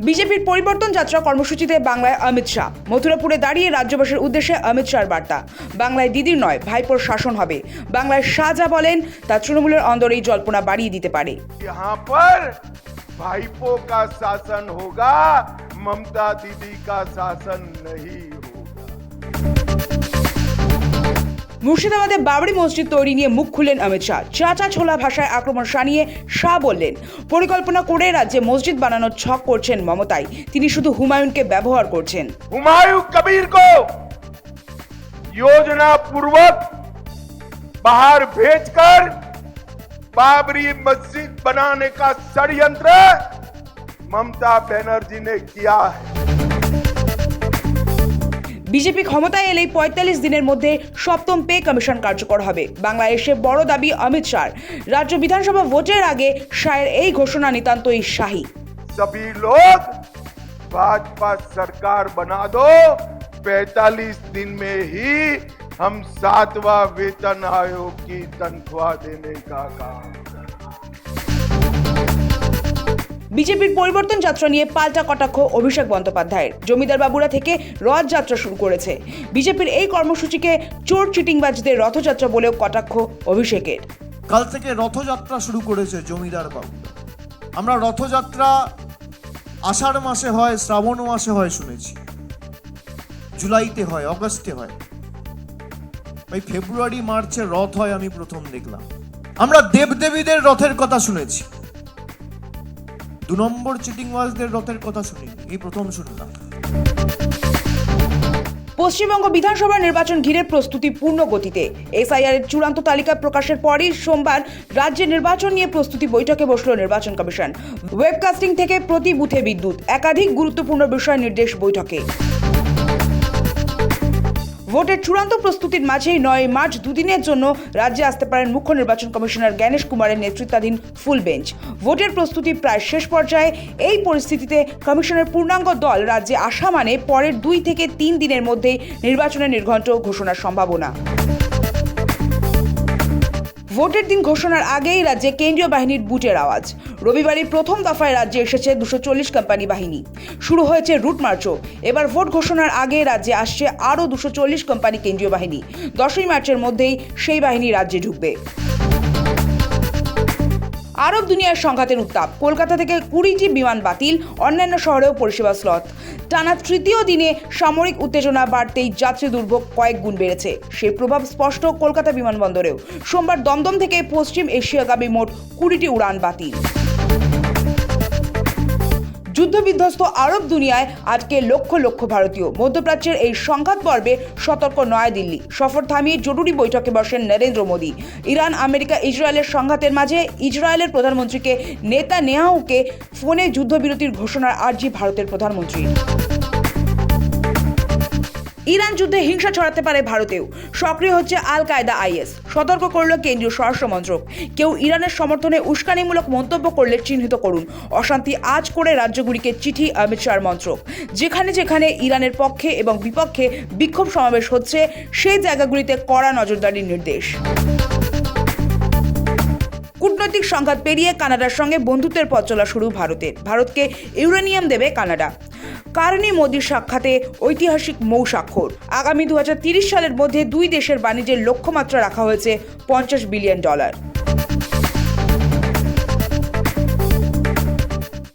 বিজেপির পরিবর্তন যাত্রা কর্মসূচিতে বাংলায় অমিত শাহ। মথুরাপুরে দাঁড়িয়ে রাজ্যবাসীর উদ্দেশ্যে অমিত শাহর বার্তা, বাংলায় দিদির নয় ভাইপোর শাসন হবে। বাংলায় শাহ যা বলেন তা তৃণমূলের অন্দরেই জল্পনা বাড়িয়ে দিতে পারে। यहाँ पर भाईपो का शासन होगा, ममता दीदी का शासन नहीं होगा। মুর্শিদাবাদে বাবরি মসজিদ তৈরি নিয়ে মুখ খুললেন অমিত শাহ। চাচা ছোলা ভাষায় আক্রমণ শানিয়ে শাহ বললেন, পরিকল্পনা করে রাজ্যে মসজিদ বানানোর ছক করছেন মমতাই, তিনি শুধু হুমায়ুনকে ব্যবহার করছেন। हुमायूं कबीर को योजना पूर्वक बाहर भेजकर बाबरी मस्जिद बनाने का षड्यंत्र ममता बनर्जी ने किया है। বিজেপি ক্ষমতায় এলেই ৪৫ দিনের মধ্যে সপ্তম পে কমিশন কার্যকর হবে। বাংলাদেশে বড় দাবি অমিত শাহ। রাজ্য বিধানসভা ভোটের আগে শাহের এই ঘোষণা নিতান্তই শাহী। सभी लोग भाजपा सरकार बना दो, 45 दिन में ही हम 7वां वेतन आयोग की तनख्वाह देने का काम करें। বিজেপির পরিবর্তন যাত্রা নিয়ে পাল্টা কটাক্ষ অভিষেক বন্দ্যোপাধ্যায়ের। জমিদার বাবুরা থেকে রথযাত্রা শুরু করেছে। বিজেপির এই কর্মসূচিকে চোর চিটিংবাজদের রথযাত্রা বলেও কটাক্ষ অভিষেকের। কাল থেকে রথযাত্রা শুরু করেছে জমিদার বাবু। আমরা রথযাত্রা আষাঢ় মাসে হয়, শ্রাবণ মাসে হয় শুনেছি, জুলাইতে হয়, অগস্টে হয়, ভাই ফেব্রুয়ারি মার্চে রথ হয় আমি প্রথম দেখলাম। আমরা দেবদেবীদের রথের কথা শুনেছি, 2 নম্বর চিটিংবাজদের রথের কথা শুনিনি, এই প্রথম শুনলাম। পশ্চিমবঙ্গ বিধানসভা নির্বাচন ঘিরে প্রস্তুতি পূর্ণ গতিতে। এসআইআর এর চূড়ান্ত তালিকা প্রকাশের পরই সোমবার রাজ্যে নির্বাচন নিয়ে প্রস্তুতি বৈঠকে বসল নির্বাচন কমিশন। ওয়েবকাস্টিং থেকে প্রতি বুথে বিদ্যুৎ, একাধিক গুরুত্বপূর্ণ বিষয় নির্দেশ বৈঠকে। ভোটের চূড়ান্ত প্রস্তুতির মাঝেই 9 মার্চ দুদিনের জন্য রাজ্যে আসতে পারেন মুখ্য নির্বাচন কমিশনার জ্ঞানেশ কুমারের নেতৃত্বাধীন ফুল বেঞ্চ। ভোটের প্রস্তুতি প্রায় শেষ পর্যায়ে। এই পরিস্থিতিতে কমিশনের পূর্ণাঙ্গ দল রাজ্যে আসা মানে পরের 2 থেকে 3 দিনের মধ্যেই নির্বাচনের নির্ঘণ্ট ঘোষণার সম্ভাবনা। ভোটের দিন ঘোষণার আগেই রাজ্যে কেন্দ্রীয় বাহিনীর বুটের আওয়াজ। রবিবারই প্রথম দফায় রাজ্যে এসেছে 240 কোম্পানি বাহিনী। শুরু হয়েছে রুট মার্চও। এবার ভোট ঘোষণার আগে রাজ্যে আসছে আরও 240 কোম্পানি কেন্দ্রীয় বাহিনী। 10ই মার্চের মধ্যেই সেই বাহিনী রাজ্যে ঢুকবে। আরব দুনিয়ার সংঘাতের উত্তাপ। কলকাতা থেকে 20টি বিমান বাতিল, অন্যান্য শহরেও পরিষেবা স্লথ। টানা তৃতীয় দিনে সামরিক উত্তেজনা বাড়তেই যাত্রী দুর্ভোগ কয়েক গুণ বেড়েছে। সেই প্রভাব স্পষ্ট কলকাতা বিমানবন্দরেও। সোমবার দমদম থেকে পশ্চিম এশিয়াগামী মোট 20টি উড়ান বাতিল। যুদ্ধবিধ্বস্ত আরব দুনিয়ায় আজকে লক্ষ লক্ষ ভারতীয়। মধ্যপ্রাচ্যের এই সংঘাত পর্বে সতর্ক নয়াদিল্লি। সফর থামিয়ে জরুরি বৈঠকে বসেন নরেন্দ্র মোদী। ইরান আমেরিকা ইসরায়েলের সংঘাতের মাঝে ইসরায়েলের প্রধানমন্ত্রীকে নেতানিয়াহুকে ফোনে যুদ্ধবিরতির ঘোষণার আর্জি ভারতের প্রধানমন্ত্রী। ইরান যুদ্ধে হিংসা ছড়াতে পারে ভারতেও। সক্রিয় হচ্ছে আল কায়দা আইএস। সতর্ক করল কেন্দ্রীয় স্বরাষ্ট্র মন্ত্রক। কেউ ইরানের সমর্থনে উস্কানিমূলক মন্তব্য করলে চিহ্নিত করুন। অশান্তি আজ করে রাজ্যগুলিকে চিঠি অমিত শাহর মন্ত্রক। যেখানে যেখানে ইরানের পক্ষে এবং বিপক্ষে বিক্ষোভ সমাবেশ হচ্ছে সেই জায়গাগুলিতে কড়া নজরদারির নির্দেশ। কূটনৈতিক সংঘাত পেরিয়ে কানাডার সঙ্গে বন্ধুত্বের পথ চলা শুরু ভারতের। ভারতকে ইউরেনিয়াম দেবে কানাডা। কারণে মোদির সাক্ষাতে ঐতিহাসিক মৌ স্বাক্ষর। আগামী 2030 সালের মধ্যে 2 দেশের বাণিজ্যের লক্ষ্যমাত্রা রাখা হয়েছে $50 বিলিয়ন।